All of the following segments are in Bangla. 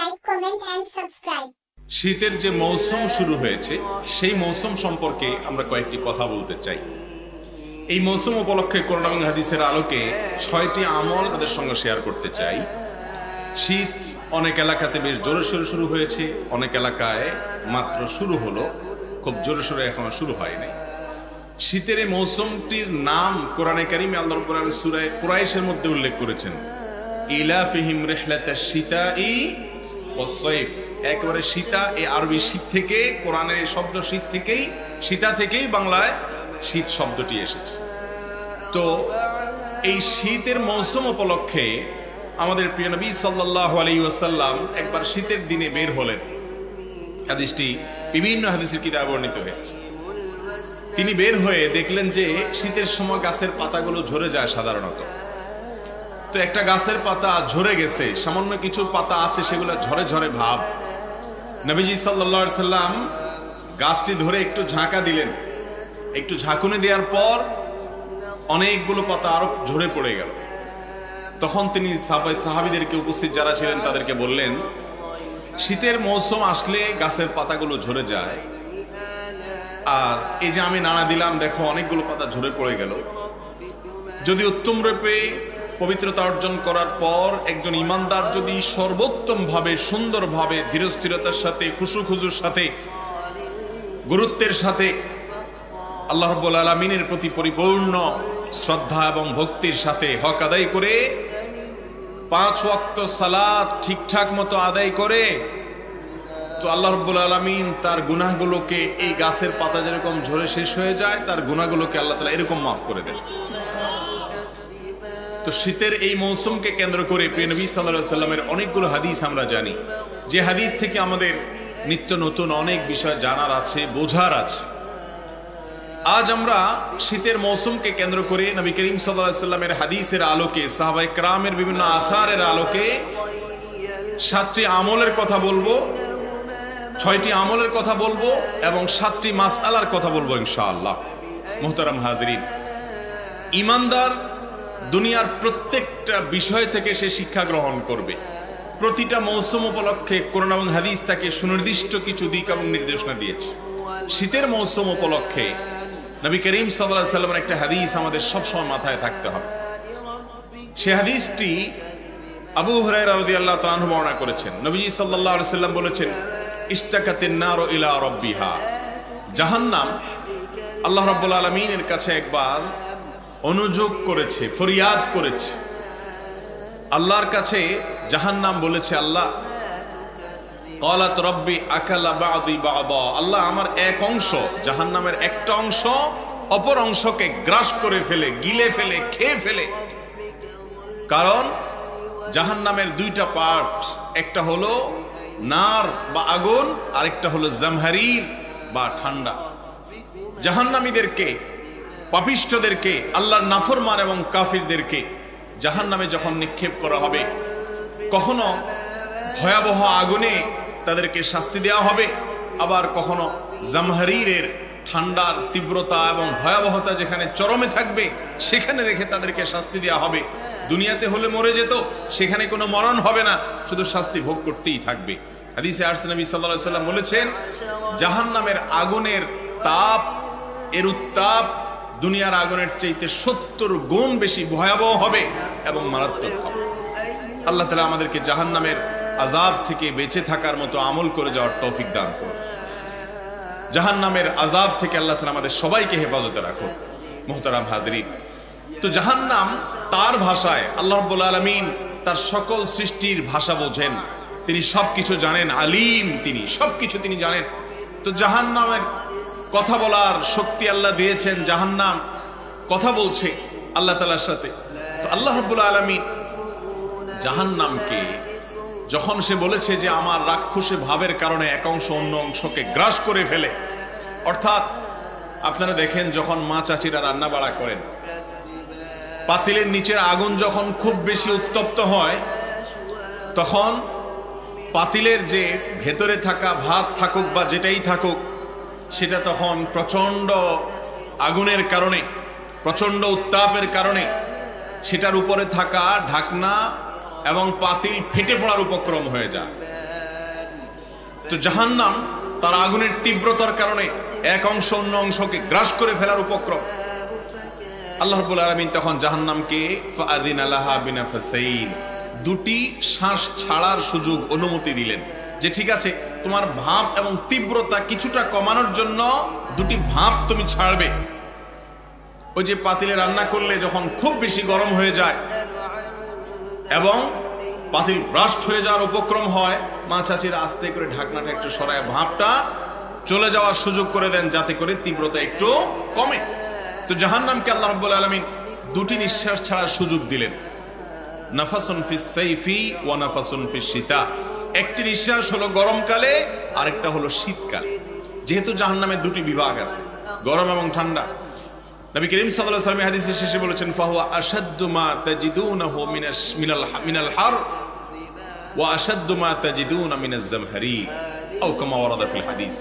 like, comment and subscribe. শীতের যে মৌসুম শুরু হয়েছে সেই মৌসুম সম্পর্কে আমরা কয়েকটি কথা বলতে চাই। এই মৌসুম উপলক্ষে কোরআন এবং হাদিসের আলোকে 6টি আমল আমাদের সঙ্গে শেয়ার করতে চাই। শীত অনেক এলাকাতে বেশ জোরে সোরে শুরু হয়েছে, অনেক এলাকায় মাত্র শুরু হলো, খুব জোরে সোরে এখনো শুরু হয়নি। শীতের এই মৌসুমটির নাম কোরআনে কারিমে আল্লাহ রাব্বুল আলামিন সূরা কুরাইশের মধ্যে উল্লেখ করেছেন, ইলাফিহিম রিহলাতাশ শিতাই ওয়াস সাইফ। একেবারে শীতা, এই আরবি শীত থেকে, কোরআনের শব্দ শীত থেকেই, শীতা থেকেই বাংলায় শীত শব্দটি এসেছে। তো এই শীতের মৌসুম উপলক্ষে আমাদের প্রিয় নবী সাল্লাল্লাহু আলাইহি ওয়াসাল্লাম একবার শীতের দিনে বের হলেন। হাদিসটি বিভিন্ন হাদিসের কিতাবে বর্ণিত হয়েছে। তিনি বের হয়ে দেখলেন যে শীতের সময় গাছের পাতাগুলো ঝরে যায় সাধারণত। তো একটা গাছের পাতা ঝরে গেছে, সামান্য কিছু পাতা আছে সেগুলো ঝরে ঝরে ভাব। নবীজি সাল্লাল্লাহু আলাইহি সাল্লাম গাছটি ধরে একটু ঝাঁকা দিলেন। একটু ঝাঁকুনি দেওয়ার পর অনেকগুলো পাতা আরো ঝরে পড়ে গেল। তখন তিনি সাহাবীদেরকে, উপস্থিত যারা ছিলেন তাদেরকে বললেন, শীতের মৌসুম আসলে গাছের পাতাগুলো ঝরে যায়, আর এই যে আমি নাড়া দিলাম দেখো অনেকগুলো পাতা ঝরে পড়ে গেল। যদি উত্তম রূপে পবিত্রতা অর্জন করার পর একজন ইমানদার যদি সর্বোত্তম ভাবে, সুন্দরভাবে, ধীরস্থিরতার সাথে, খুশুখুজুর সাথে, গুরুত্বের সাথে আল্লাহ রাব্বুল আলামিনের প্রতি পরিপূর্ণ শ্রদ্ধা এবং ভক্তির সাথে হক আদায় করে 5 ওয়াক্ত সালাত ঠিকঠাক মতো আদায় করে, তো আল্লাহ রাব্বুল আলামিন তার গুনাহগুলোকে, এই গাছের পাতা যেরকম ঝরে শেষ হয়ে যায়, তার গুনাহগুলোকে আল্লাহ তাআলা এরকম মাফ করে দেন। তো শীতের এই মৌসুমকে কেন্দ্র করে প্রিয় নবী সাল্লাল্লাহু আলাইহি সাল্লামের অনেকগুলো হাদিস আমরা জানি, যে হাদিস থেকে আমাদের নিত্য নতুন অনেক বিষয় জানার আছে, বোঝার আছে। আজ আমরা শীতের মৌসুমকে কেন্দ্র করে নবী করিম সাল্লাল্লাহু আলাইহি সাল্লামের হাদিসের আলোকে, সাহাবায়ে কেরামের বিভিন্ন আসারের আলোকে 7টি আমলের কথা বলবো, 6টি আমলের কথা বলবো এবং 7টি মাসআলার কথা বলবো ইনশাআল্লাহ। মুহতারাম হাজিরিন, ইমানদার দুনিয়ার প্রত্যেকটা বিষয় থেকে সে শিক্ষা গ্রহণ করবে। প্রতিটা মৌসুম উপলক্ষে কোরআন এবং হাদিস তাকে সুনির্দিষ্ট কিছু দিক এবং নির্দেশনা দিয়েছে। শীতের মৌসুম উপলক্ষে নবী করিম সাল্লাল্লাহু আলাইহি সাল্লামের একটা হাদিস আমাদের সবসময় মাথায় থাকতে হবে। সে হাদিসটি আবু হুরায়রা রাদিয়াল্লাহু তাআলা আনহু বর্ণনা করেছেন। নবীজি সাল্লাল্লাহু আলাইহি সাল্লাম বলেছেন, ইশতাকাতিন নারু ইলা রাব্বিহা। জাহান্নাম আল্লাহ রাব্বুল আলামিনের কাছে একবার অনুযোগ করেছে, ফরিয়াদ করেছে। আল্লাহর কাছে জাহান্নাম বলেছে, আল্লাহ, ক্বালাত রাব্বি আকালা বা'দি বা'দা। আল্লাহ, আমার এক অংশ, জাহান্নামের একটা অংশ অপর অংশকে গ্রাস করে ফেলে, গিলে ফেলে, খেয়ে ফেলে। কারণ জাহান্নামের 2টা পার্ট, একটা হলো নার বা আগুন, আরেকটা হলো জামহারির বা ঠান্ডা। জাহান্নামীদেরকে, পাপিষ্ঠদেরকে, আল্লাহর নাফরমান এবং কাফিরদেরকে জাহান্নামে যখন নিক্ষেপ করা হবে, কখনো ভয়াবহ আগুনে তাদেরকে শাস্তি দেওয়া হবে, আবার কখনো জামহারিরের ঠান্ডার তীব্রতা এবং ভয়াবহতা যেখানে চরমে থাকবে সেখানে রেখে তাদেরকে শাস্তি দেওয়া হবে। দুনিয়াতে হলে মরে যেত, সেখানে কোনো মরণ হবে না, শুধু শাস্তি ভোগ করতেই থাকবে। হাদিসে আসছে, নবী সাল্লাল্লাহু আলাইহি সাল্লাম বলেছেন, জাহান্নামের আগুনের তাপ, এর উত্তাপ দুনিয়ার আগুনের চাইতে 70 গুণ বেশি ভয়াবহ হবে এবং মারাত্মক হবে। আল্লাহ তাআলা আমাদেরকে জাহান্নামের আযাব থেকে বেঁচে থাকার মতো আমল করে যাওয়ার তৌফিক দান করুন। জাহান্নামের আযাব থেকে আল্লাহ তাআলা আমাদের সবাইকে হেফাজতে রাখুন। মুহতারাম হাজিরিন, তো জাহান্নাম তার ভাষায়, আল্লাহ রাব্বুল আলামিন তার সকল সৃষ্টির ভাষা বোঝেন, তিনি সবকিছু জানেন, আলিম, তিনি সবকিছু তিনি জানেন। তো জাহান্নামের কথা বলার শক্তি আল্লাহ দিয়েছেন, জাহান্নাম কথা বলছে আল্লাহ তাআলার সাথে। তো আল্লাহ রাব্বুল আলামিন জাহান্নামকে যখন সে বলেছে যে আমার রাক্ষসে ভাবের কারণে এক অংশ অন্য অংশকে গ্রাস করে ফেলে, অর্থাৎ আপনারা দেখেন যখন মা চাচিরা রান্না বাড়া করেন, পাতিলের নিচের আগুন যখন খুব বেশি উত্তপ্ত হয়, তখন পাতিলের যে ভেতরে থাকা ভাত থাকুক বা যেটাই থাকুক, সেটা তখন প্রচণ্ড আগুনের কারণে, প্রচণ্ড উত্তাপের কারণে সেটার উপরে থাকা ঢাকনা এবং পাতিল ফেটে পড়ার উপক্রম হয়ে যায়। তো জাহান্নাম তার আগুনের তীব্রতার কারণে এক অংশ অন্য অংশকে গ্রাস করে ফেলার উপক্রম। আল্লাহ রাব্বুল আলামিন তখন জাহান্নামকে ফাআযিনা লাহা বিনাফাসাইন, দুটি শ্বাস ছাড়ার সুযোগ অনুমতি দিলেন, যে ঠিক আছে তোমার ভাব এবং তীব্রতা কিছুটা কমানোর জন্য দুটি ভাব তুমি ছাড়বে। ওই যে পাতিলে রান্না করলে যখন খুব বেশি গরম হয়ে যায় এবং পাতিল ব্রাস্ট হয়ে যাওয়ার উপক্রম হয়, মা চাচিরা আস্তে করে ঢাকনাটা একটু সরায় ভাবটা চলে যাওয়ার সুযোগ করে দেন, যাতে করে তীব্রতা একটু কমে। তো জাহান্নামকে আল্লাহ রাব্বুল আলামিন দুটি নিঃশ্বাস ছাড়ার সুযোগ দিলেন, নাফাসুন ফিস সাইফি ওয়া নাফাসুন ফিস শীতা। একটি নিঃশ্বাস হলো গরমকালে, আরেকটা হলো শীতকালে। যেহেতু জাহান্নামের দুটি বিভাগ আছে, গরম এবং ঠান্ডা, নবী করিম সাল্লাল্লাহু আলাইহি ওয়াসাল্লাম হাদিসের শেষে বলেছেন ফাহুয়া আশাদ্দু মা তাজিদুনাহু মিনাল হার ওয়া আশাদ্দু মা তাজিদুনা মিনাজ জামহারি আও কামা ওয়ারাদা ফিল হাদিস।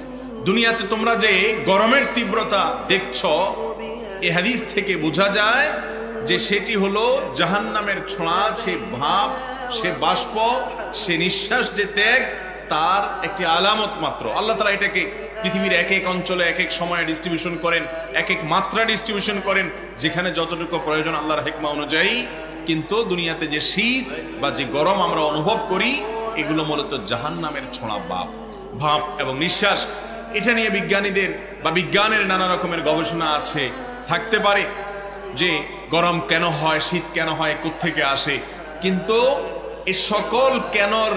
দুনিয়াতে তোমরা যে গরমের তীব্রতা দেখছো, এই হাদিস থেকে বোঝা যায় যে সেটি হলো জাহান্নামের ছোঁয়া, সে ভাব, সে বাষ্প, সে নিঃশ্বাস, যে ত্যাগ, তার একটি আলামত মাত্র। আল্লাহ তাআলা এটাকে পৃথিবীর এক এক অঞ্চলে এক এক সময়ে ডিস্ট্রিবিউশন করেন, এক এক মাত্রা ডিস্ট্রিবিউশন করেন, যেখানে যতটুকু প্রয়োজন আল্লাহর হিকমা অনুযায়ী। কিন্তু দুনিয়াতে যে শীত বা যে গরম আমরা অনুভব করি, এগুলো মূলত জাহান্নামের ছোঁয়া ভাব এবং নিঃশ্বাস। এটা নিয়ে বিজ্ঞানীদের বা বিজ্ঞানের নানা রকমের গবেষণা আছে, থাকতে পারে যে গরম কেন হয়, শীত কেন হয়, কোত্থেকে আসে। কিন্তু এই সকল কেনর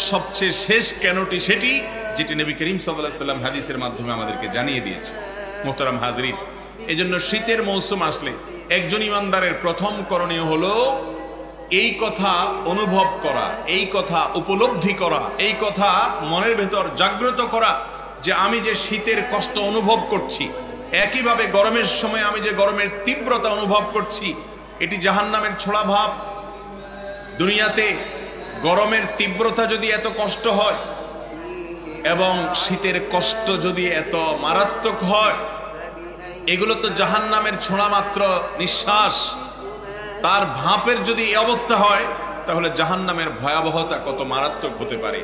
সবচেয়ে শেষ কেনটি সেটি যেটি নবী করিম সাল্লাল্লাহু আলাইহি ওয়াসাল্লাম হাদিসের মাধ্যমে আমাদেরকে জানিয়ে দিয়েছে। মোহতারাম হাজরিন, এজন্য শীতের মৌসুম আসলে একজন ইমানদারের প্রথম করণীয় হলো এই কথা অনুভব করা, এই কথা উপলব্ধি করা, এই কথা মনের ভেতর জাগ্রত করা যে আমি যে শীতের কষ্ট অনুভব করছি, একইভাবে গরমের সময় আমি যে গরমের তীব্রতা অনুভব করছি, এটি জাহান্নামের ছোঁয়া ভাব। দুনিয়াতে গরমের তীব্রতা যদি এত কষ্ট হয় এবং শীতের কষ্ট যদি এত মারাত্মক হয়, এগুলো তো জাহান্নামের ছোঁয়া মাত্র নিঃশ্বাস। তার ভাপের যদি এই অবস্থা হয়, তাহলে জাহান্নামের ভয়াবহতা কত মারাত্মক হতে পারে।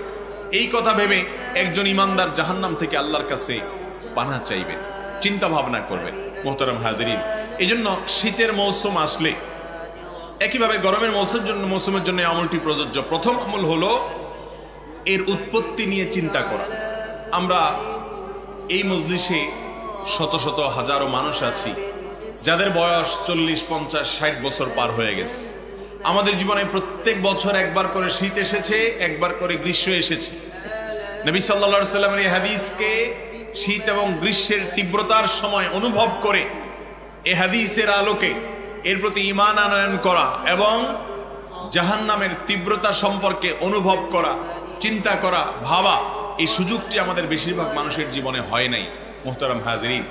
এই কথা ভেবে একজন ইমানদার জাহান্নাম থেকে আল্লাহর কাছে পানাহ চাইবেন, চিন্তা ভাবনা করবেন। মোহতারাম হাজিরিন, এই জন্য শীতের মৌসুম আসলে একইভাবে গরমের মৌসুমের জন্য আমলটি প্রযোজ্য। প্রথম আমল হলো এর উৎপত্তি নিয়ে চিন্তা করা। আমরা এই মজলিসে শত শত হাজারো মানুষ আছি যাদের বয়স 40, 50, 60 বছর পার হয়ে গেছে। আমাদের জীবনে প্রত্যেক বছর একবার করে শীত এসেছে, একবার করে গ্রীষ্ম এসেছে। নবী সাল্লাল্লাহু আলাইহি ওয়াসাল্লামের এই হাদিসকে শীত এবং গ্রীষ্মের তীব্রতার সময় অনুভব করে এই হাদিসের আলোকে এর প্রতি ঈমান আনয়ন করা এবং জাহান্নামের তীব্রতা সম্পর্কে অনুভব করা, চিন্তা করা, ভাবা, এই সুযোগটি আমাদের বেশিরভাগ মানুষের জীবনে হয় নাই। মুহতারাম হাজিরিন,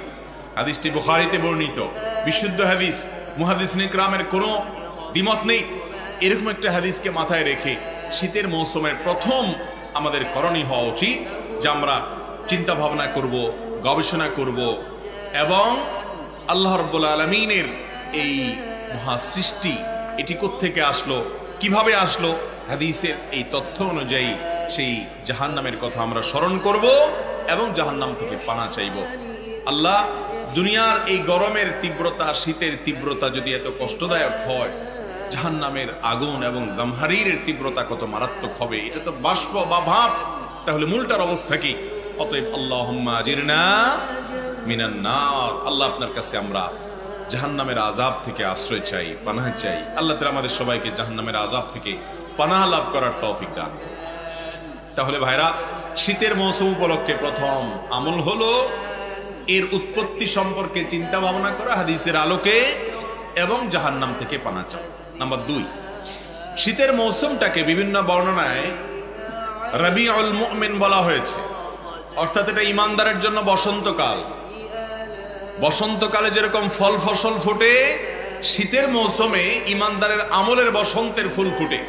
হাদিসটি বুখারীতে বর্ণিত, বিশুদ্ধ হাদিস, মুহাদ্দিসিন ইকরামের কোনো দ্বিমত নেই। এরকম একটা হাদিসকে মাথায় রেখে শীতের মৌসুমের প্রথম আমাদের করণীয় হওয়া উচিত যে আমরা চিন্তা ভাবনা করব, গবেষণা করব এবং আল্লাহ রাব্বুল আলামিনের এই মহা সৃষ্টি এটি কোত্থেকে আসলো, কিভাবে আসলো, হাদিসের এই তথ্য অনুযায়ী সেই জাহান্নামের কথা আমরা স্মরণ করব এবং জাহান্নাম থেকে পানাহ চাইব। আল্লাহ, দুনিয়ার এই গরমের তীব্রতা, শীতের তীব্রতা যদি এত কষ্টদায়ক হয়, জাহান্নামের আগুন এবং জামহারিরের তীব্রতা কত মারাত্মক হবে। এটা তো বাষ্প বা ভাব, তাহলে মূলটার অবস্থা কি? অতএব আল্লাহুম্মা আজিরনা মিনান নার, আল্লাহ আপনার কাছে আমরা জাহান্নামের আযাব থেকে আশ্রয় চাই, পানাহ চাই। আল্লাহ তাআলা আমাদের সবাইকে জাহান্নামের আযাব থেকে পানাহ লাভ করার তৌফিক দান। তাহলে ভাইরা, শীতের মৌসুম উপলক্ষে প্রথম আমল হলো এর উৎপত্তি সম্পর্কে চিন্তা ভাবনা করা হাদিসের আলোকে এবং জাহান্নাম থেকে পানাহ চাওয়া। নাম্বার 2, শীতের মৌসুমটাকে বিভিন্ন বর্ণনায় রবিউল মুমিন বলা হয়েছে, অর্থাৎ এটা ইমানদারের জন্য বসন্তকাল। বসন্তকালে যেরকম ফল ফসল ফোটে, শীতের মৌসুমে ইমানদারের আমলের বসন্তের ফুল ফুটে,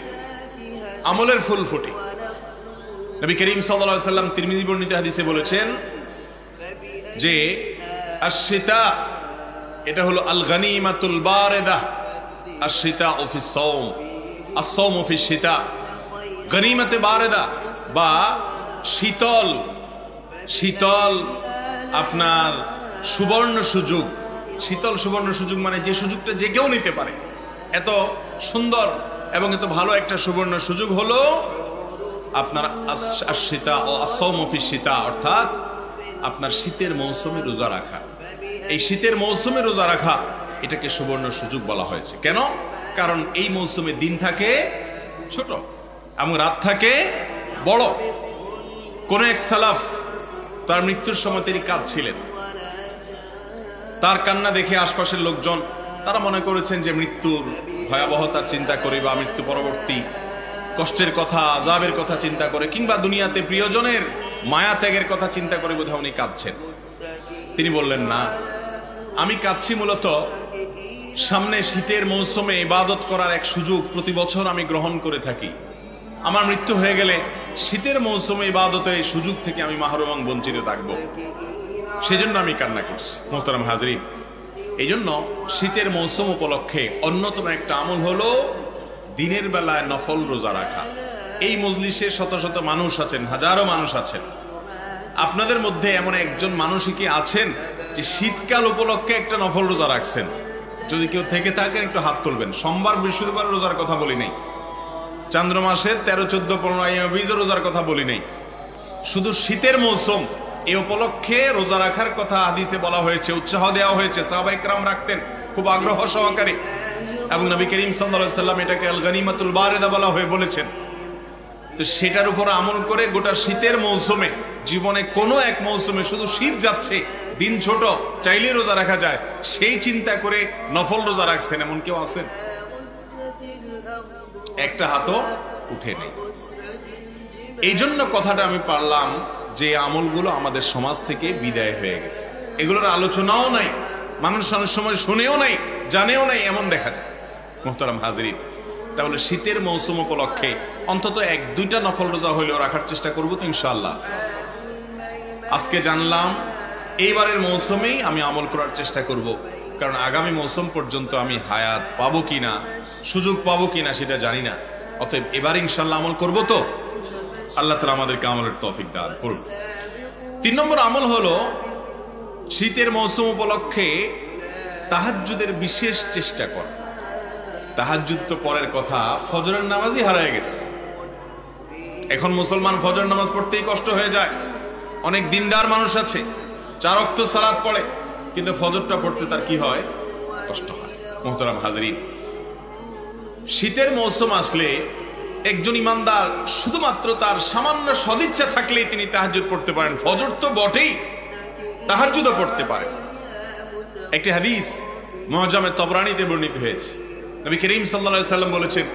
আমলের ফুল ফুটে। নবী করিম সাল্লাল্লাহু আলাইহি ওয়াসাল্লাম তিরমিজি বর্ণিত হাদিসে বলেছেন যে আশ-শীতা, এটা হলো আল গনিমাতুল বারিদা, আশ-শীতা ফিস সাওম, আস-সাওমু ফিস শীতা। গনিমতে বারিদা বা শীতল শীতল আপনার সুবর্ণ সুযোগ। শীতল সুবর্ণ সুযোগ মানে যে সুযোগটা যে কেউ নিতে পারে। এত সুন্দর এবং এত ভালো একটা সুবর্ণ সুযোগ হলো আপনার আশ-শীতা ও আস-সাওমু ফিশ-শীতা, অর্থাৎ আপনার শীতের মৌসুমে রোজা রাখা। এই শীতের মৌসুমে রোজা রাখা এটাকে সুবর্ণ সুযোগ বলা হয়েছে। কেন? কারণ এই মৌসুমে দিন থাকে ছোট এবং রাত থাকে বড়। কোন এক সালাফ তার মৃত্যুর সময় তিনি কাঁদছিলেন। তার কান্না দেখে আশপাশের লোকজন তারা মনে করেছেন যে মৃত্যুর ভয়াবহতার চিন্তা করে বা মৃত্যু পরবর্তী কষ্টের কথা, আযাবের কথা চিন্তা করে, কিংবা দুনিয়াতে প্রিয়জনের মায়া ত্যাগের কথা চিন্তা করে বোধহয় উনি কাঁদছেন। তিনি বললেন, না, আমি কাঁদছি মূলত সামনে শীতের মৌসুমে ইবাদত করার এক সুযোগ প্রতি বছর আমি গ্রহণ করে থাকি। আমার মৃত্যু হয়ে গেলে শীতের মৌসুমে ইবাদতের এই সুযোগ থেকে আমি মাহরুম এবং বঞ্চিত থাকব, সেজন্য আমি কান্না করছি। মোহতারাম হাজরিন, এই জন্য শীতের মৌসুম উপলক্ষে অন্যতম একটা আমল হলো দিনের বেলায় নফল রোজা রাখা। এই মজলিসে শত শত মানুষ আছেন, হাজারো মানুষ আছেন। আপনাদের মধ্যে এমন একজন মানুষই কি আছেন যে শীতকাল উপলক্ষে একটা নফল রোজা রাখছেন? যদি কেউ থেকে থাকেন একটু হাত তুলবেন। সোমবার বৃহস্পতিবার রোজার কথা বলি নেই, চান্দ্র মাসের 13, 14, 15, 20 রোজার কথা বলি নেই। শুধু শীতের মৌসুম এই উপলক্ষে রোজা রাখার কথা হাদিসে বলা হয়েছে, উৎসাহ দেওয়া হয়েছে। সাহাবায়ে কেরাম রাখতেন খুব আগ্রহ সহকারে, এবং নবী করিম সাল্লাল্লাহু আলাইহি সাল্লাম এটাকে আল গানিমাতুল বারিদা বলা হয়ে বলেছেন। তো সেটার উপর আমল করে গোটা শীতের মৌসুমে, জীবনে কোনো এক মৌসুমে শুধু শীত যাচ্ছে, দিন ছোট, চাইলে রোজা রাখা যায়, সেই চিন্তা করে নফল রোজা রাখছেন এমন কেউ আছেন? একটা হাতও উঠে নেই। এই জন্য কথাটা আমি পারলাম যে আমলগুলো আমাদের সমাজ থেকে বিদায় হয়ে গেছে, এগুলোর আলোচনাও নাই, মানুষ অনেক সময় শুনেও নাই, জানেও নাই, এমন দেখা যায়। মুহতারাম হাজরিন, তাহলে শীতের মৌসুম উপলক্ষে অন্তত 1-2টা নফল রোজা হইলেও রাখার চেষ্টা করবো তো ইনশাআল্লাহ। আজকে জানলাম এইবারের মৌসুমেই আমি আমল করার চেষ্টা করব, কারণ আগামী মৌসুম পর্যন্ত আমি হায়াত পাবো কিনা, সুযোগ পাবো কিনা সেটা জানি না। অতএব এবার ইনশাআল্লাহ আমল করব তো। আল্লাহ তাআলা আমাদেরকে আমলের তৌফিক দান করুন। 3 নম্বর আমল হলো শীতের মৌসুম উপলক্ষে তাহাজ্জুদের বিশেষ চেষ্টা করা। তাহাজ্জুদ তো পরের কথা, ফজরের নামাজই হারায় গেছে। এখন মুসলমান ফজর নামাজ পড়তেই কষ্ট হয়ে যায়। অনেক দিনদার মানুষ আছে, 4 ওয়াক্ত সালাত পড়ে, কিন্তু ফজরটা পড়তে তার কি হয়? কষ্ট হয়। মুহতারাম হাজরিন, শীতের মৌসুম আসলে একজন ইমানদার শুধুমাত্র তার সামান্য সদিচ্ছা থাকলেই তিনি তাহাজ্জুদ পড়তে পারেন। ফজর তো বটেই, তাহাজ্জুদও পড়তে পারেন। একটি হাদিস মুআজ্জামে তবরানীতে বর্ণিত হয়েছে। নবী করিম সাল্লাল্লাহু আলাইহি সাল্লাম বলেছেন,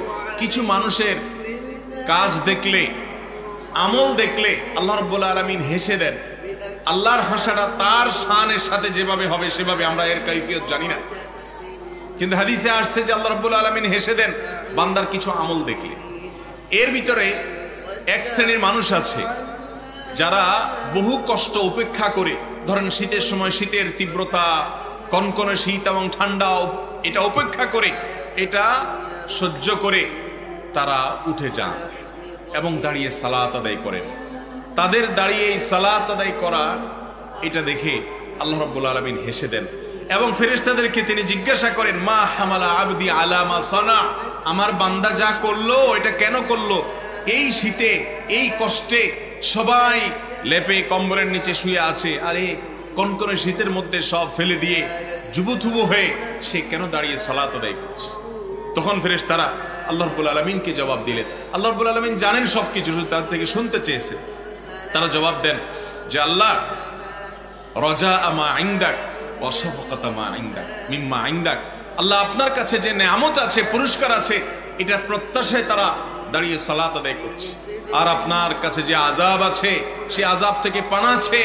কিছু মানুষের কাজ দেখলে, আমল দেখলে আল্লাহ রাব্বুল আলামিন হেসে দেন। আল্লাহর হাসাটা তার শানের সাথে যেভাবে হবে সেভাবে, আমরা এর কাইফিয়ত জানি না, কিন্তু হাদিসে আসছে যে আল্লাহ রাব্বুল আলামিন হেসে দেন বান্দার কিছু আমল দেখলে। এর ভিতরে এক শ্রেণীর মানুষ আছে যারা বহু কষ্ট উপেক্ষা করে, ধরেন শীতের সময় শীতের তীব্রতা, কনকনে শীত এবং ঠান্ডা, এটা উপেক্ষা করে, এটা সহ্য করে তারা উঠে যান এবং দাঁড়িয়ে সালাত আদায় করেন। তাদের দাঁড়িয়ে এই সালাত আদায় করা, এটা দেখে আল্লাহ রাব্বুল আলামিন হেসে দেন এবং ফেরেশতাদেরকে তিনি জিজ্ঞাসা করেন, মা হামালা আবদি আলা মা সানা, আমার বান্দা যা করলো এটা কেন করলো? এই শীতে, এই কষ্টে সবাই লেপে কম্বলের নিচে শুয়ে আছে, আরে কনকনে শীতের মধ্যে সব ফেলে দিয়ে যুবথুবু হয়ে সে কেন দাঁড়িয়ে সালাত আদায় করছে? তখন ফেরেশতারা আল্লাহ রাব্বুল আলামিনকে জবাব দিলেন। আল্লাহ রাব্বুল আলামিন জানেন সবকিছু, শুধু তার থেকে শুনতে চেয়েছেন। তারা জবাব দেন যে আল্লাহ, রাজা আমা ইনদাক ওয়া শাফাকাতা মা ইনদাক মিম্মা ইনদাক, আল্লাহ আপনার কাছে যে নেয়ামত আছে, পুরস্কার আছে, এটা প্রত্যাশায় তারা দাঁড়িয়ে সালাত আদায় করছে। আর আপনার কাছে যে আযাব আছে, সেই আযাব থেকে পানা আছে,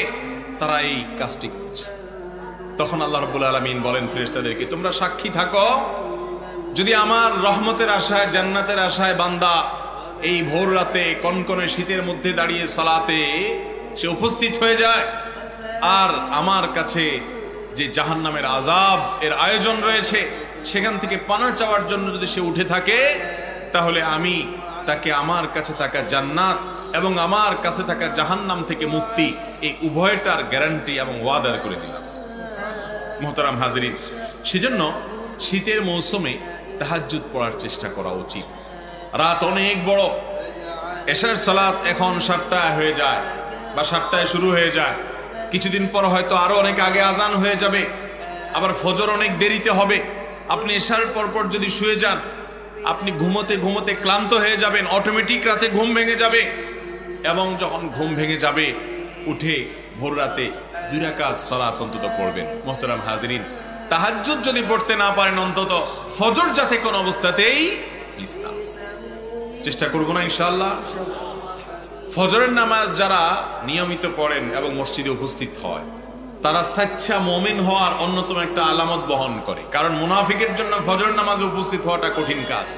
তারা এই কাজটি করছে। তখন আল্লাহ রাব্বুল আলামিন বলেন ফেরেশতাদেরকে, তোমরা সাক্ষী থাকো, যদি আমার রহমতের আশায়, জান্নাতের আশায় বান্দা এই ভোর রাতে কনকনে শীতের মধ্যে দাঁড়িয়ে সালাতে সে উপস্থিত হয়ে যায়, আর আমার কাছে যে জাহান্নামের আযাব এর আয়োজন রয়েছে সেখান থেকে পানা চাওয়ার জন্য যদি সে উঠে থাকে, তাহলে আমি তাকে আমার কাছে থাকা জান্নাত এবং আমার কাছে থাকা জাহান্নাম থেকে মুক্তি, এই উভয়টার গ্যারান্টি এবং ওয়াদা করে দিলাম। মোহতারাম হাজিরিন, সেজন্য শীতের মৌসুমে তাহাজ্জুদ পড়ার চেষ্টা করা উচিত। রাত অনেক বড়, এশার সালাত এখন 7টায় হয়ে যায় বা 7টায় শুরু হয়ে যায়, কিছুদিন পর হয়তো আরো অনেক আগে আজান হয়ে যাবে, আবার ফজর অনেক দেরিতে হবে। আপনি এশার পরপর যদি শুয়ে যান, আপনি ঘুমোতে ঘুমোতে ক্লান্ত হয়ে যাবেন, অটোমেটিক রাতে ঘুম ভেঙে যাবে, এবং যখন ঘুম ভেঙে যাবে উঠে ভোর রাতে 2 রাকাত সালাত অন্তত পড়বেন। মোহতারাম হাজিরিন, তাহাজ্জুদ যদি পড়তে না পারেন, অন্তত ফজর যাতে কোন অবস্থাতেই মিস না। চেষ্টা করব না ইনশাআল্লাহ। ফজরের নামাজ যারা নিয়মিত পড়েন এবং মসজিদে উপস্থিত হয়, তারা সাচ্চা মুমিন হওয়ার অন্যতম একটা আলামত বহন করে। কারণ মুনাফিকের জন্য ফজরের নামাজে উপস্থিত হওয়াটা কঠিন কাজ।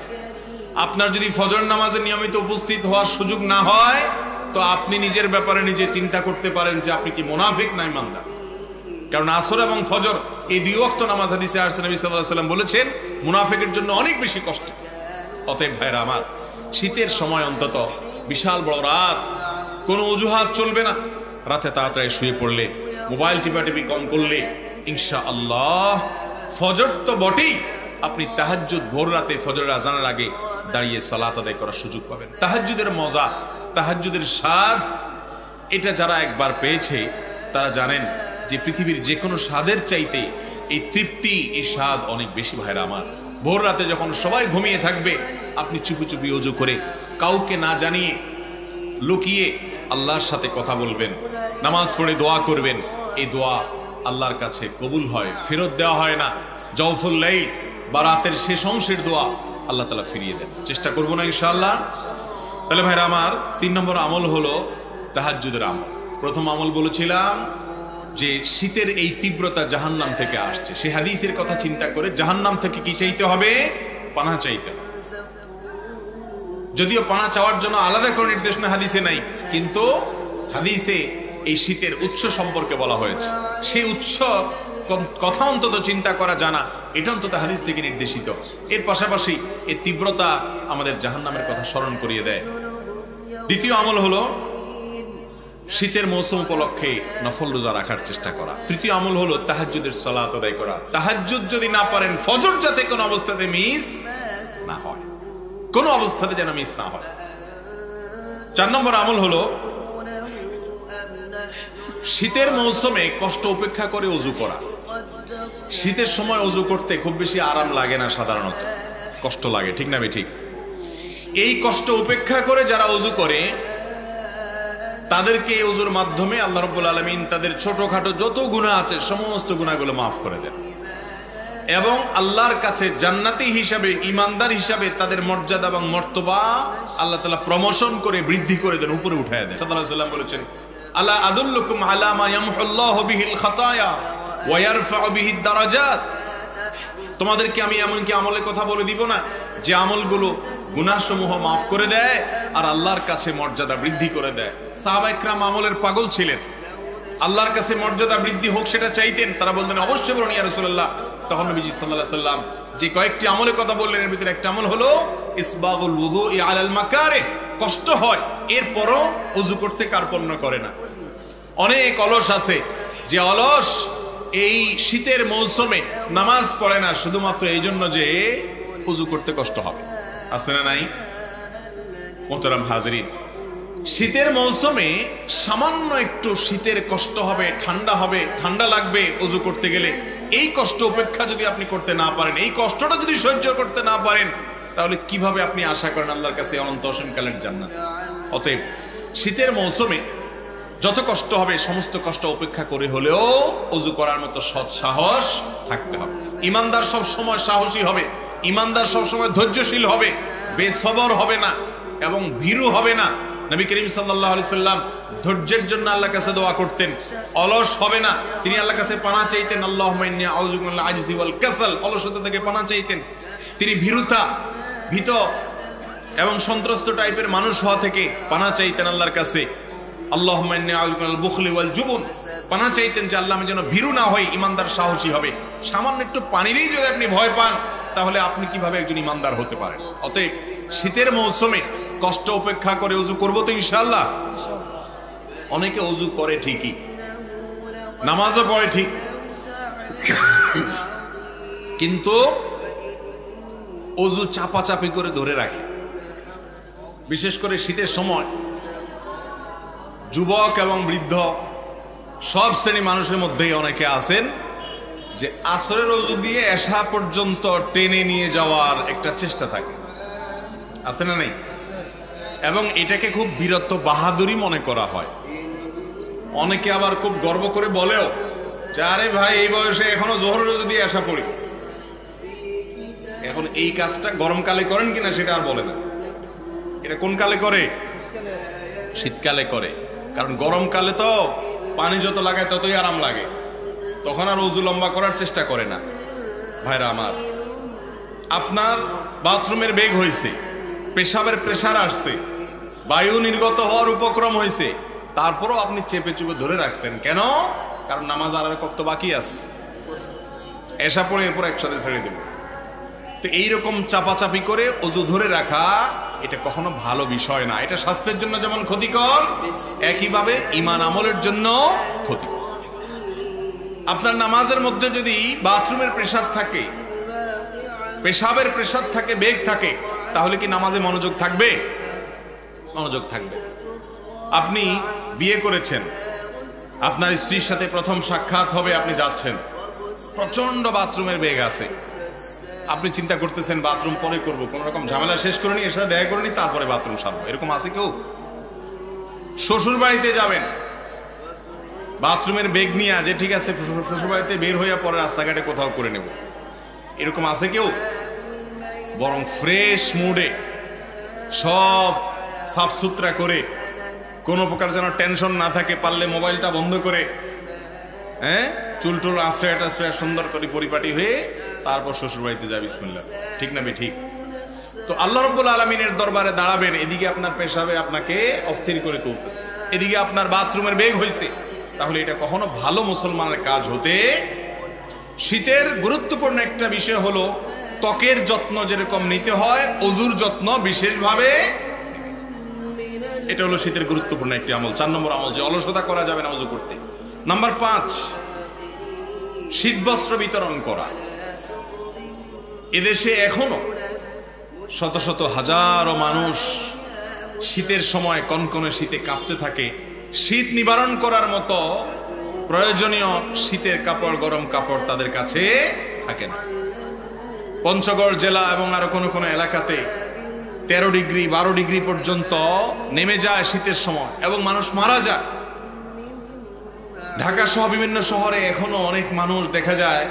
আপনার যদি ফজরের নামাজে নিয়মিত উপস্থিত হওয়ার সুযোগ না হয়, তো আপনি নিজের ব্যাপারে নিজে চিন্তা করতে পারেন যে আপনি কি মুনাফিক না ঈমানদার। কারণ আসর এবং ফজর এই 2 ওয়াক্ত নামাজ হাদিসে আসছে, নবী সাল্লাল্লাহু আলাইহি ওয়াসাল্লাম বলেছেন মুনাফিকের জন্য অনেক বেশি কষ্ট। অতএব ভাইরা আমার, শীতের সময় অন্তত বিশাল বড় রাত, কোনো অজুহাত চলবে না। রাতে তাড়াতাড়ি শুয়ে পড়লে, মোবাইল টিপাটিপি কম করলে ইনশাআল্লাহ ফজর তো বটেই, আপনি তাহাজ্জুদ ভোর রাতে ফজরের আজানের আগে দাঁড়িয়ে সালাত আদায় করার সুযোগ পাবেন। তাহাজ্জুদের মজা, তাহাজ্জুদের স্বাদ, এটা যারা একবার পেয়েছে তারা জানেন যে পৃথিবীর যে কোনো স্বাদের চাইতে এই তৃপ্তি, এই স্বাদ অনেক বেশি। ভাইরা আমার, ভোর রাতে যখন সবাই ঘুমিয়ে থাকবে, আপনি চুপি চুপি ওযু করে কাউকে না জানিয়ে লুকিয়ে আল্লাহর সাথে কথা বলবেন, নামাজ পড়ে দোয়া করবেন। এই দোয়া আল্লাহর কাছে কবুল হয়, ফেরত দেওয়া হয় না। জওফুল লাইল বা রাতের শেষ অংশের দোয়া আল্লাহ তাআলা ফিরিয়ে দেন। চেষ্টা করব না ইনশাআল্লাহ। তাহলে ভাইরা আমার, 3 নম্বর আমল হলো তাহাজ্জুদের আমল। প্রথম আমল বলেছিলাম যে শীতের এই তীব্রতা জাহান্নাম থেকে আসছে, সেই হাদিসের কথা চিন্তা করে জাহান্নাম থেকে কি চাইতে হবে? পানাহ চাইতে হবে। যদিও পানাহ চাওয়ার জন্য আলাদা কোনো নির্দেশনা হাদিসে নাই, কিন্তু হাদিসে এই শীতের উৎস সম্পর্কে বলা হয়েছে। সেই উৎস কথা অন্তত চিন্তা করা জানা, এটা অন্তত হাদিস থেকে নির্দেশিত। এর পাশাপাশি এই তীব্রতা আমাদের জাহান্নামের কথা স্মরণ করিয়ে দেয়। দ্বিতীয় আমল হলো শীতের মৌসুম উপলক্ষে নফল রোজা রাখার চেষ্টা করা। তৃতীয় আমল হলো তাহাজ্জুদের সালাত আদায় করা। তাহাজ্জুদ যদি না পারেন, ফজর যাতে কোনো অবস্থাতে মিস না হয়, কোনো অবস্থাতে যেন মিস না হয়। 4 নম্বর আমল হলো শীতের মৌসুমে কষ্ট উপেক্ষা করে ওযু করা। শীতের সময় ওযু করতে খুব বেশি আরাম লাগে না, সাধারণত কষ্ট লাগে, ঠিক না ঠিক? এই কষ্ট উপেক্ষা করে যারা ওযু করে, তাদেরকে এই ওযুর মাধ্যমে আল্লাহ রাব্বুল আলামিন তাদের ছোটখাটো যত গুনাহ আছে সমস্ত গুনাহগুলো মাফ করে দেন, এবং আল্লাহর কাছে জান্নাতি হিসাবে, ঈমানদার হিসাবে তাদের মর্যাদা এবং মর্তবা আল্লাহ তাআলা প্রমোশন করে, বৃদ্ধি করে দেন, উপরে উঠায় দেন। সাল্লাল্লাহু আলাইহি ওয়াসাল্লাম বলেছেন, আলা আদুল্লুকুম আলা মা ইয়ামহুল্লাহু বিহিল খাতায়া ওয়া ইয়ারফাউ বিহিদ দারাজাত। তোমাদেরকে আমি এমন কি আমলের কথা বলে দিব না যে আমলগুলো গুনাহসমূহ মাফ করে দেয় আর আল্লাহর কাছে মর্যাদা বৃদ্ধি করে দেয়। সাহাবা ইকরাম আমলের পাগল ছিলেন, আল্লাহর কাছে মর্যাদা বৃদ্ধি হোক সেটা চাইতেন। তারা বলতেন, অবশ্যই বলুন ইয়া রাসূলুল্লাহ। তখন নবীজি সাল্লাল্লাহু আলাইহি সাল্লাম যে কয়েকটি আমলের কথা বললেন, এর ভিতরে একটা আমল হলো ইসবাগুল ওযুই আলাল মাকারিহ। কষ্ট হয়, এরপরও ওযু করতে কার্পণ্য করে না। অনেক অলস আছে যে অলস এই শীতের মৌসুমে নামাজ পড়ে না শুধুমাত্র এই জন্য যে ওযু করতে কষ্ট হবে। আছে না নাই? মোহতারাম হাজিরিন, শীতের মৌসুমে সামান্য একটু শীতের কষ্ট হবে, ঠান্ডা হবে, ঠান্ডা লাগবে ওযু করতে গেলে। এই কষ্ট উপেক্ষা যদি আপনি করতে না পারেন, এই কষ্টটা যদি সহ্য করতে না পারেন, তাহলে কিভাবে আপনি আশা করেন আল্লাহর কাছে অনন্ত অসীমকালের জান্নাত? অতএব শীতের মৌসুমে যত কষ্ট হবে সমস্ত কষ্ট উপেক্ষা করে হলেও ওযু করার মতো সৎ সাহস থাকতে হবে। ঈমানদার সব সময় সাহসী হবে, ঈমানদার সব সময় ধৈর্যশীল হবে, বেসবর হবে না এবং ভীরু হবে না। নবী করিম সাল্লাল্লাহু আলাইহি সাল্লাম ধৈর্যের জন্য আল্লাহর কাছে দোয়া করতেন। অলস হবে না, তিনি আল্লাহর কাছে পানাহ চাইতেন, আল্লাহুম্মা ইন্নী আউযু বিকা মিনাল আজজি ওয়াল কাসাল, অলসতা থেকে পানাহ চাইতেন। তিনি ভীত এবং সন্ত্রস্ত টাইপের মানুষ হওয়া থেকে পানাহ চাইতেন আল্লাহর কাছে। আল্লাহুম্মা ইন্নী আউযু বিকা মিনাল বুখলি ওয়াল জুবন, পানাহ চাইতেন যে আল্লাহ আমি যেন ভীরু না হই, ঈমানদার সাহসী হবে। সামান্য একটু পানিরই যদি আপনি ভয় পান, তাহলে আপনি কিভাবে একজন ঈমানদার হতে পারেন? অতএব শীতের মৌসুমে কষ্ট উপেক্ষা করে ওযু করব তো ইনশাআল্লাহ। অনেকে ওযু করে ঠিকই, নামাজও পড়ে ঠিক, কিন্তু ওযু চাপাচাপি করে ধরে রাখে। বিশেষ করে শীতের সময় যুবক এবং বৃদ্ধ সব শ্রেণী মানুষের মধ্যেই অনেকে আছেন যে আসরের ওযু দিয়ে এশা পর্যন্ত টেনে নিয়ে যাওয়ার একটা চেষ্টা থাকে, আছে না নেই? এবং এটাকে খুব বীরত্ব বাহাদুরি মনে করা হয়। অনেকে আবার খুব গর্ব করে বলেও যে আরে ভাই এই বয়সে এখনো জোহরের ওযু দিয়ে এশা পড়ি। এখন এই কাজটা গরমকালে করেন কিনা সেটা আর বলে না, এটা কোন কালে করে? শীতকালে করে। কারণ গরমকালে তো পানি যত লাগায় ততই আরাম লাগে, তখন আর ওযু লম্বা করার চেষ্টা করে না। ভাইরা আমার, আপনার বাথরুমের বেগ হয়েছে, পেশাবের প্রেসার আসছে, বায়ু নির্গত হওয়ার উপক্রম হয়েছে, তারপরও আপনি চেপে চুপে ধরে রাখছেন কেন? কারণ নামাজ আর কত বাকি আছে, এশা পড়ে এরপর একসাথে ছেড়ে দেব। তো এইরকম চাপাচাপি করে ওযু ধরে রাখা এটা কখনো ভালো বিষয় না। এটা স্বাস্থ্যের জন্য যেমন ক্ষতিকর, একইভাবে ঈমান আমলের জন্য ক্ষতিকর। আপনার নামাজের মধ্যে যদি বাথরুমের প্রেসার থাকে, পেশাবের প্রেসার থাকে, বেগ থাকে, তাহলে কি নামাজে মনোযোগ থাকবে? মনোযোগ থাকবে। আপনি বিয়ে করেছেন, আপনার স্ত্রীর সাথে প্রথম সাক্ষাৎ হবে, আপনি যাচ্ছেন, প্রচন্ড বাথরুমের বেগ আছে, আপনি চিন্তা করতেছেন বাথরুম পরে করব, কোন রকম ঝামেলা শেষ করে নি, এর সাথে দেখা করে নি, তারপরে বাথরুম সারবো। এরকম আছে কেউ? শ্বশুর বাড়িতে যাবেন, বাথরুমের বেগ নিয়ে যে ঠিক আছে শ্বশুর বাড়িতে বের হইয়া পরে রাস্তাঘাটে কোথাও করে নেব, এরকম আছে কেউ? বরং ফ্রেশ মুডে সব সাফ সুতরা করে, কোনো প্রকার যেন টেনশন না থাকে, পারলে মোবাইলটা বন্ধ করে, চুল টুল আশ্রয় টাশ্রয় সুন্দর করে পরিপাটি হয়ে তারপর শ্বশুর বাড়িতে যাবে। বিসমিল্লাহ। ঠিক না ঠিক? তো আল্লাহ রাব্বুল আলামিনের দরবারে দাঁড়াবেন, এদিকে আপনার পেশাবে আপনাকে অস্থির করে তুলতেছে, এদিকে আপনার বাথরুমের বেগ হয়েছে, তাহলে এটা কখনো ভালো মুসলমানের কাজ হতে। শীতের গুরুত্বপূর্ণ একটা বিষয় হলো ত্বকের যত্ন যেরকম নিতে হয়, ওযুর যত্ন বিশেষভাবে, এটা হলো শীতের গুরুত্বপূর্ণ একটি আমল। 4 নম্বর আমল, যে অলসতা করা যাবে না ওযু করতে। নাম্বার 5, শীতবস্ত্র বিতরণ করা। এদেশে এখনো শত শত হাজারো মানুষ শীতের সময় কনকনে শীতে কাঁপতে থাকে, শীত নিবারণ করার মতো প্রয়োজনীয় শীতের কাপড়, গরম কাপড় তাদের কাছে থাকে না। পঞ্চগড় জেলা এবং আরো কোনো কোনো এলাকাতে 13 ডিগ্রি 12 ডিগ্রি পর্যন্ত নেমে যায় শীতের সময়, এবং মানুষ মারা যায়। ঢাকা সহ বিভিন্ন শহরে এখনো অনেক মানুষ দেখা যায়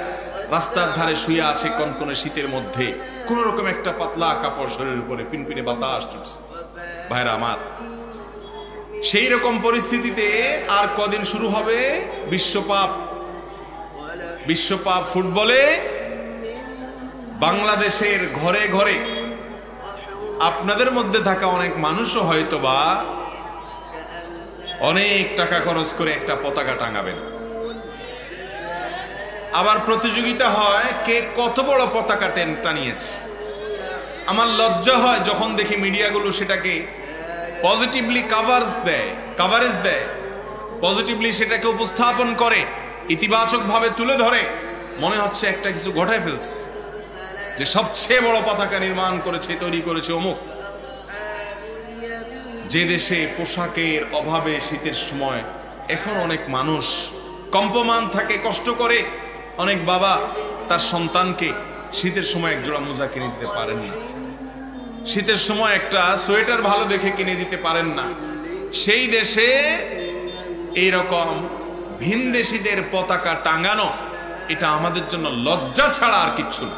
রাস্তার ধারে শুয়ে আছে কনকনে শীতের মধ্যে, কোন রকম একটা পাতলা কাপড় শরীরের উপরে, পিনপিনে বাতাস চলছে। ভাইরা আমার, সেই রকম পরিস্থিতিতে আর কদিন শুরু হবে বিশ্বকাপ ফুটবলে। বাংলাদেশের ঘরে ঘরে আপনাদের মধ্যে থাকা অনেক মানুষও হয়তোবা অনেক টাকা খরচ করে একটা পতাকা টাঙাবেন। আবার প্রতিযোগিতা হয় কে কত বড় পতাকা টানিয়েছে। আমার লজ্জা হয় যখন দেখি মিডিয়াগুলো সেটাকে পজিটিভলি কাভারেজ দেয়, পজিটিভলি সেটাকে উপস্থাপন করে, ইতিবাচকভাবে তুলে ধরে, মনে হচ্ছে একটা কিছু ঘটায় ফেলছে, যে সবচেয়ে বড় পতাকা নির্মাণ করেছে, তৈরি করেছে অমুক। যে দেশে পোশাকের অভাবে শীতের সময় এখন অনেক মানুষ কম্পমান থাকে, কষ্ট করে, অনেক বাবা তার সন্তানকে শীতের সময় এক জোড়া মোজা কিনে দিতে পারেন না, শীতের সময় একটা সোয়েটার ভালো দেখে কিনে দিতে পারেন না, সেই দেশে এইরকম ভিনদেশীদের পতাকা টাঙানো, এটা আমাদের জন্য লজ্জা ছাড়া আর কিচ্ছু না।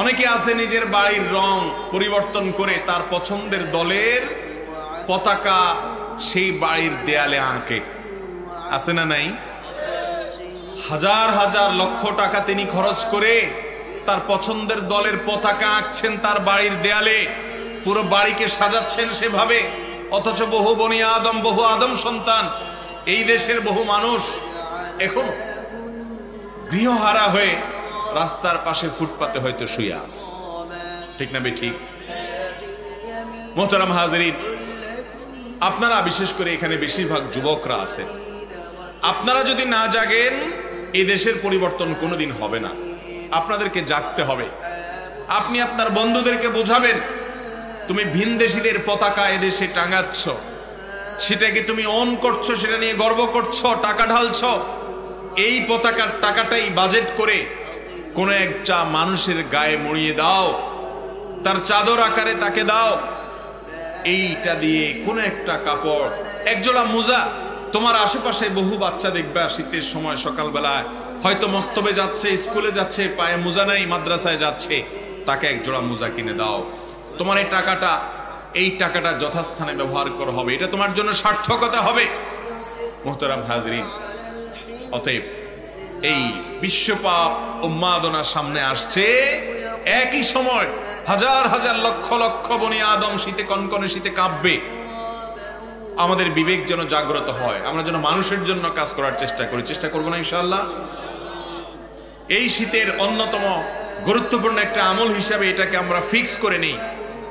অনেকে আছে নিজের বাড়ির রং পরিবর্তন করে তার পছন্দের দলের পতাকা সেই বাড়ির দেয়ালে আঁকে, আছে না নাই? হাজার হাজার লক্ষ টাকা তিনি খরচ করে তার পছন্দের দলের পতাকা আঁকছেন তার বাড়ির দেয়ালে, পুরো বাড়িকে সাজাচ্ছেন সেভাবে। অথচ বহু বনি আদম, বহু আদম সন্তান, এই দেশের বহু মানুষ এখনো গৃহহারা হয়ে রাস্তার পাশে ফুটপাতে হয়তো শুয়ে আছে। ঠিক না বে ঠিক? মোহতারাম হাজরিন, আপনারা বিশেষ করে এখানে বেশিরভাগ যুবকরা আছেন, আপনারা যদি না জাগেন এই দেশের পরিবর্তন কোনোদিন হবে না। আপনাদেরকে জাগতে হবে। আপনি আপনার বন্ধুদেরকে বোঝাবেন, তুমি ভিনদেশীদের পতাকা এদেশে টাঙাচ্ছ, সেটাকে তুমি অন করছো, সেটা নিয়ে গর্ব করছো, টাকা ঢালছো। এই পতাকার টাকাটাই বাজেট করে কোনো একটা মানুষের গায়ে মুড়িয়ে দাও, তার চাদর আকারে তাকে দাও। এইটা দিয়ে কোনো একটা কাপড়, একজোড়া মোজা, তোমার আশেপাশে বহু বাচ্চা দেখবে শীতের সময় সকালবেলায় হয়তো মক্তবে যাচ্ছে, স্কুলে যাচ্ছে, পায়ে মোজা নাই, মাদ্রাসায় যাচ্ছে, তাকে একজোড়া মোজা কিনে দাও। তোমার এই টাকাটা যথাস্থানে ব্যবহার করা হবে, এটা তোমার জন্য সার্থকতা হবে। মোহতারাম হাজরিন, অতএব এই বিশ্বপাপ উন্মাদনা সামনে আসছে, একই সময় হাজার হাজার লক্ষ লক্ষ বনি আদম শীতে কনকনে শীতে কাঁপবে। আমাদের বিবেক যেন জাগ্রত হয়, আমরা যেন মানুষের জন্য কাজ করার চেষ্টা করবো না ইনশাআল্লাহ। এই শীতের অন্যতম গুরুত্বপূর্ণ একটা আমল হিসাবে এটাকে আমরা ফিক্স করে নিই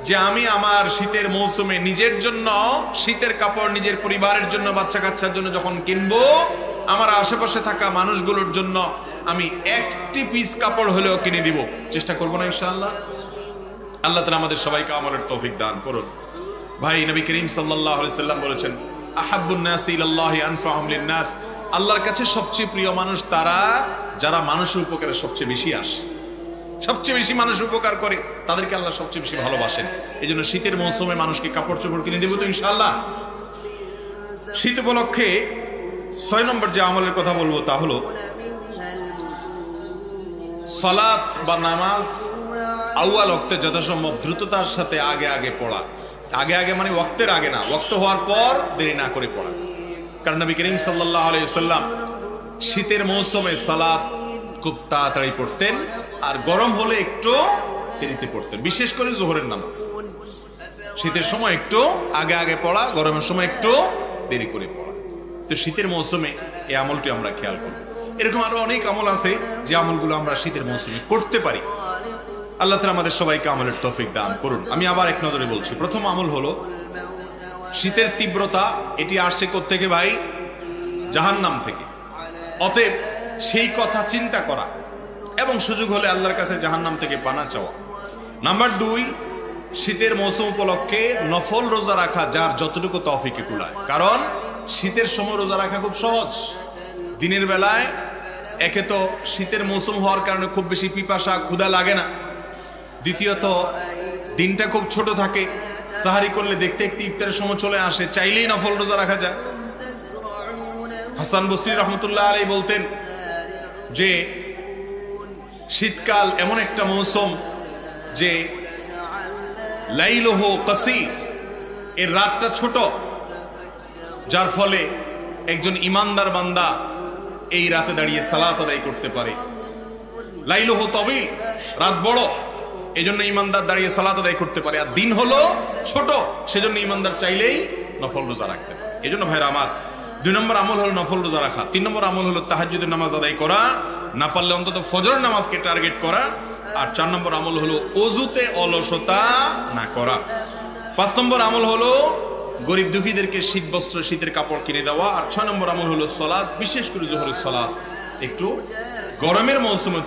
যে আমি আমার শীতের মৌসুমে নিজের জন্য শীতের কাপড়, নিজের পরিবারের জন্য, বাচ্চা কাচ্চার জন্য যখন কিনবো, আমার আশেপাশে থাকা মানুষগুলোর জন্য আমি একটি পিস কাপড় হলেও কিনে দিব। চেষ্টা করবো না ইনশাআল্লাহ? আল্লাহ তাআলা আমাদের সবাইকে আমলের তৌফিক দান করুন। ভাই, নবী করিম সাল্লাল্লাহু আলাইহি সাল্লাম বলেছেন, আহাব্বুন নাসি ইলাল্লাহি আনফাহুম লিন-নাস। আল্লাহর কাছে সবচেয়ে প্রিয় মানুষ তারা যারা মানুষের উপকারে সবচেয়ে বেশি আসে, সবচেয়ে বেশি মানুষের উপকার করে, তাদেরকে আল্লাহ সবচেয়ে বেশি ভালোবাসেন। এই জন্য শীতের মৌসুমে মানুষকে কাপড় চোপড় কিনে দেবো তো ইনশাআল্লাহ। শীত উপলক্ষে 6 নম্বর যে আমলের কথা বলবো তা হলো সালাত বা নামাজ আউয়াল ওয়াক্তে যথাসম্ভব দ্রুততার সাথে আগে পড়া। আগে মানে ওয়াক্তের আগে না, ওয়াক্ত হওয়ার পর দেরি না করে পড়া। কারণ নবী করিম সাল্লাল্লাহু আলাইহি ওয়াসাল্লাম শীতের মৌসুমে সালাত খুব তাড়াতাড়ি পড়তেন, আর গরম হলে একটু দেরিতে পড়তেন। বিশেষ করে যোহরের নামাজ শীতের সময় একটু আগে পড়া, গরমের সময় একটু দেরি করে পড়া। তো শীতের মৌসুমে এই আমলটি আমরা খেয়াল করব। এরকম আরো অনেক আমল আছে যে আমলগুলো আমরা শীতের মৌসুমে করতে পারি। আল্লাহ তাআলা আমাদের সবাইকে আমলের তৌফিক দান করুন। আমি আবার এক নজরে বলছি, প্রথম আমল হলো শীতের তীব্রতা, এটি আসছে কোত্থেকে ভাই? জাহান্নাম থেকে। অতএব সেই কথা চিন্তা করা এবং সুযোগ হলে আল্লাহর কাছে জাহান্নাম থেকে পানা চাওয়া। নাম্বার 2, শীতের মৌসুম উপলক্ষে নফল রোজা রাখা যার যতটুকু তৌফিকে কুলায়। কারণ শীতের সময় রোজা রাখা খুব সহজ। দিনের বেলায় একে তো শীতের মৌসুম হওয়ার কারণে খুব বেশি পিপাসা ক্ষুধা লাগে না, দ্বিতীয়ত দিনটা খুব ছোট থাকে, সাহারি করলে দেখতে দেখতে ইফতারের সময় চলে আসে, চাইলেই নফল রোজা রাখা যায়। হাসান বসরি রহমতুল্লাহ আলাইহি বলতেন যে শীতকাল এমন একটা মৌসুম যে লাইলুহু কাসীর, এর রাতটা ছোট, যার ফলে একজন ইমানদার বান্দা এই রাতে দাঁড়িয়ে সালাত আদায় করতে পারে। লাইলুহু তাওয়িল, রাত বড়, এজন্য ইমানদার দাঁড়িয়ে সালাত আদায় করতে পারে। আর দিন হলো ছোট, সেজন্য ইমানদার চাইলেই নফল রোজা রাখতে পারে। এজন্য ভাইরা আমার, 2 নম্বর আমল হলো নফল রোজা রাখা। 3 নম্বর আমল হলো তাহাজ্জুদের নামাজ আদায় করা, না পারলে অন্তত ফজরের নামাজকে টার্গেট করা। আর 4 নম্বর আমল হলো ওযুতে অলসতা না করা। 5 নম্বর আমল হলো গরিব দুঃখীদেরকে শীত বস্ত্র, শীতের কাপড় কিনে দেওয়া। আর 6 নম্বর আমল হলো সালাত, বিশেষ করে যোহরের সালাত একটু গরমের মৌসুমে